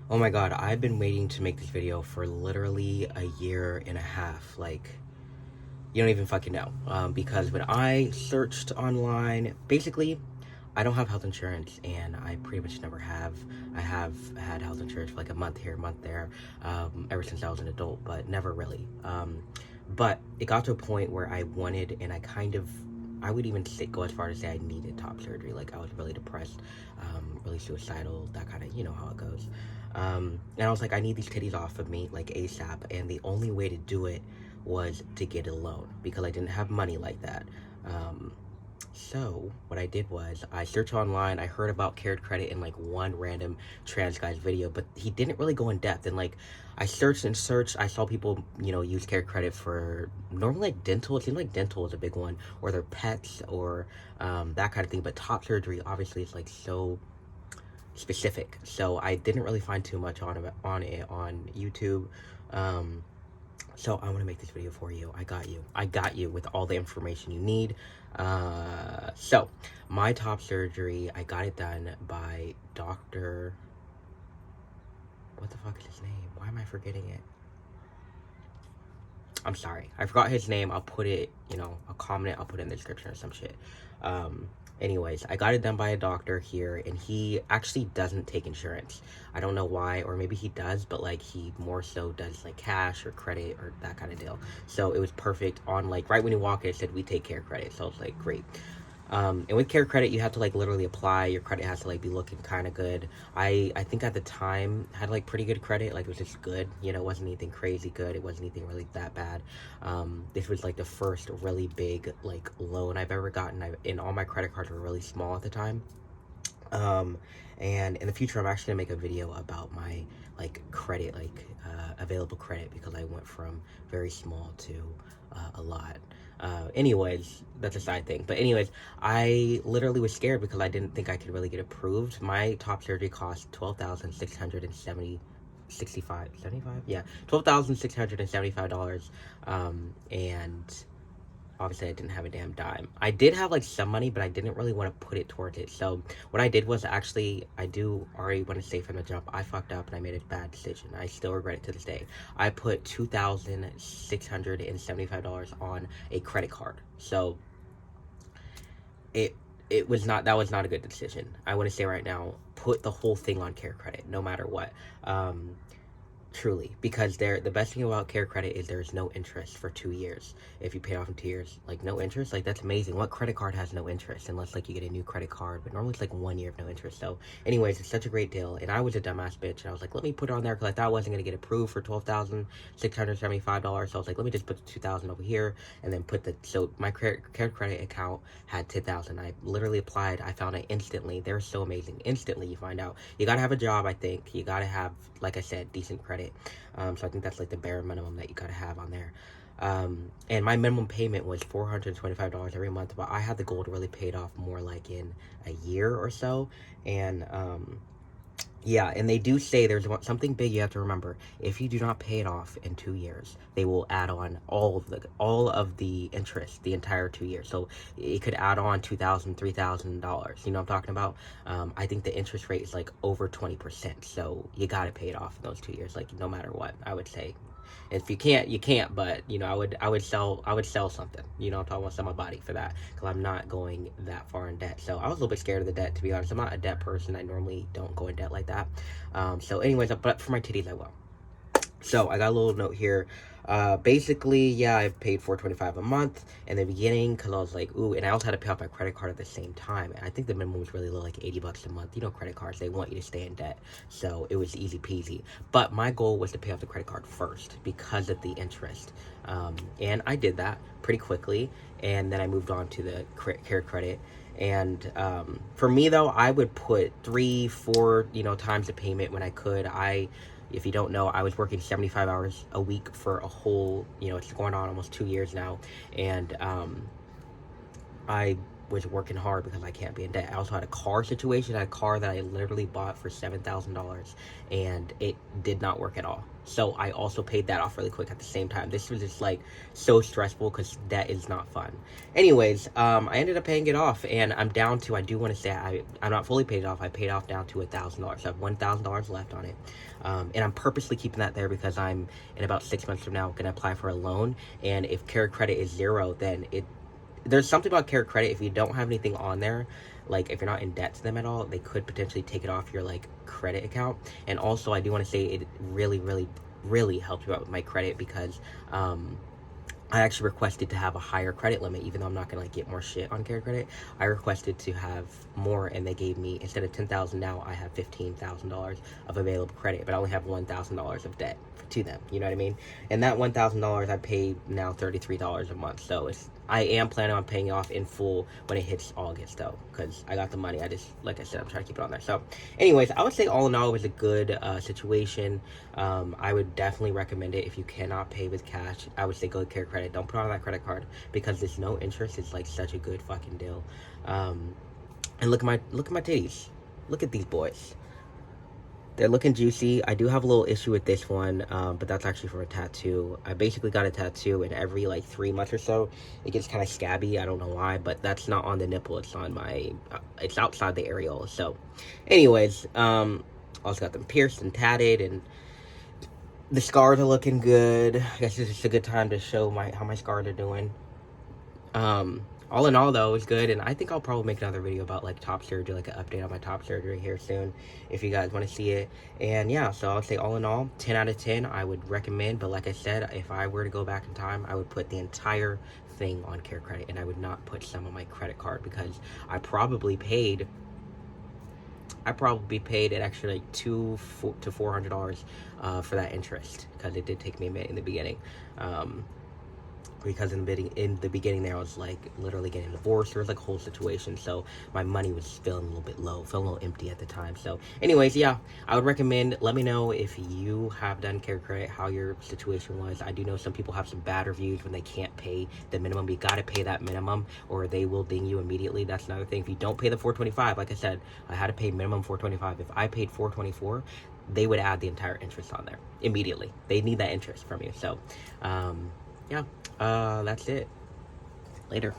Oh my god, I've been waiting to make this video for literally a year and a half. Like, you don't even fucking know. Because when I searched online, basically, I don't have health insurance, and I pretty much never have. I have had health insurance for like a month here, a month there, ever since I was an adult, but never really. But it got to a point where I wanted, and I would even go as far to say I needed top surgery. Like, I was really depressed, really suicidal, that kind of, you know how it goes. And I was like, I need these titties off of me, like ASAP. And the only way to do it was to get a loan because I didn't have money like that. So what I did was I searched online. I heard about carrot credit in like one random trans guy's video, but he didn't really go in depth. And like I searched and searched. I saw people, use carrot credit for normally like dental. It seemed like dental is a big one, or their pets, or that kind of thing. But top surgery obviously is like so specific. So I didn't really find too much on it on YouTube. So I want to make this video for you. I got you with all the information you need. So my top surgery, I got it done by Dr. What the fuck is his name? Why am I forgetting it? I'm sorry. I forgot his name. I'll put it, I'll comment it. I'll put it in the description or some shit. Anyways, I got it done by a doctor here, and he actually doesn't take insurance. I don't know why, or maybe he does, but like he more so does like cash or credit or that kind of deal. So it was perfect on like right when you walk in, it said we take care credit. So I was like, great. And with care credit, you have to like literally apply. Your credit has to like be looking kind of good. I think at the time had like pretty good credit. Like it was just good. It wasn't anything crazy good. It wasn't anything really that bad. This was like the first really big like loan I've ever gotten. And all my credit cards were really small at the time. And in the future, I'm actually gonna make a video about my like credit, like available credit, because I went from very small to a lot. Anyways, that's a side thing. But anyways, I literally was scared because I didn't think I could really get approved. My top surgery cost $12,675. Yeah, $12,675. And obviously I didn't have a damn dime. I did have like some money, but I didn't really want to put it towards it. So what I did was actually, I do already want to say from the jump, I fucked up and I made a bad decision. I still regret it to this day. I put $2,675 on a credit card. So it was not, that was not a good decision. I want to say right now, put the whole thing on care credit, no matter what. Truly, because the best thing about care credit is there's no interest for 2 years. If you pay off in 2 years, like no interest, like that's amazing. What credit card has no interest unless like you get a new credit card? But normally it's like 1 year of no interest. So anyways, it's such a great deal. And I was a dumbass bitch, and I was like, let me put it on there because I thought I wasn't gonna get approved for $12,675. So I was like, let me just put the 2,000 over here and then so my care credit account had 10,000. I literally applied. I found it instantly. They're so amazing. Instantly, you find out you gotta have a job. I think you gotta have, like I said, decent credit. So I think that's like the bare minimum that you gotta have on there. And my minimum payment was $425 every month, but I had the goal to really pay it off more like in a year or so. And yeah, and they do say there's something big you have to remember. If you do not pay it off in 2 years, they will add on all of the interest the entire 2 years. So it could add on $2,000, $3,000. You know what I'm talking about? I think the interest rate is like over 20%. So you got to pay it off in those 2 years, like no matter what. I would say. If you can't, you can't. But I would sell something. I'm talking about, sell my body for that, because I'm not going that far in debt. So I was a little bit scared of the debt, to be honest. I'm not a debt person. I normally don't go in debt like that. So anyways, but for my titties, I will. So I got a little note here. Basically, yeah, I paid $425 a month in the beginning because I was like, ooh, and I also had to pay off my credit card at the same time. And I think the minimum was really low, like $80 a month. Credit cards, they want you to stay in debt. So it was easy peasy. But my goal was to pay off the credit card first because of the interest. And I did that pretty quickly. And then I moved on to the care credit. And for me, though, I would put 3-4, times the payment when I could. If you don't know, I was working 75 hours a week for a whole, it's going on almost 2 years now. And I was working hard because I can't be in debt. I also had a car situation. I had a car that I literally bought for $7,000 and it did not work at all. So I also paid that off really quick at the same time. This was just like so stressful because debt is not fun. Anyways, I ended up paying it off, and I'm down to, I do want to say, I'm not fully paid it off. I paid off down to $1,000. I have $1,000 left on it. And I'm purposely keeping that there because I'm, in about 6 months from now, going to apply for a loan. And if Care Credit is 0, then there's something about Care Credit. If you don't have anything on there, like if you're not in debt to them at all, they could potentially take it off your like credit account. And also, I do want to say it really, really, really helped me out with my credit because I actually requested to have a higher credit limit, even though I'm not gonna like get more shit on Care Credit. I requested to have more, and they gave me, instead of $10,000 now, I have $15,000 of available credit, but I only have $1,000 of debt to them. You know what I mean? And that $1,000 I pay now $33 a month. So I am planning on paying it off in full when it hits August, though, because I got the money. I just, like I said, I'm trying to keep it on there. So, anyways, I would say all in all, it was a good situation. I would definitely recommend it if you cannot pay with cash. I would say go to Care Credit. Don't put on that credit card because there's no interest. It's like such a good fucking deal. And look at my titties. Look at these boys. They're looking juicy. I do have a little issue with this one, but that's actually from a tattoo. I basically got a tattoo, and every like 3 months or so, it gets kind of scabby. I don't know why, but that's not on the nipple. It's on my, it's outside the areola. So, anyways, also got them pierced and tatted, and the scars are looking good. I guess it's just a good time to show how my scars are doing. All in all, though, it's good, and I think I'll probably make another video about like top surgery, like an update on my top surgery here soon, if you guys want to see it. And yeah, so I would say all in all, 10 out of 10 I would recommend. But like I said, if I were to go back in time, I would put the entire thing on Care Credit, and I would not put some on my credit card, because I probably paid an extra like $200 to $400 for that interest, because it did take me a minute in the beginning. Because in the beginning there, I was like literally getting divorced. There was like a whole situation, so my money was feeling a little bit low, feeling a little empty at the time. So anyways, yeah, I would recommend. Let me know if you have done Care Credit, how your situation was. I do know some people have some bad reviews when they can't pay the minimum. You got to pay that minimum or they will ding you immediately. That's another thing. If you don't pay the $425, like I said, I had to pay minimum $425. If I paid $424, they would add the entire interest on there immediately. They need that interest from you. So yeah, that's it. Later.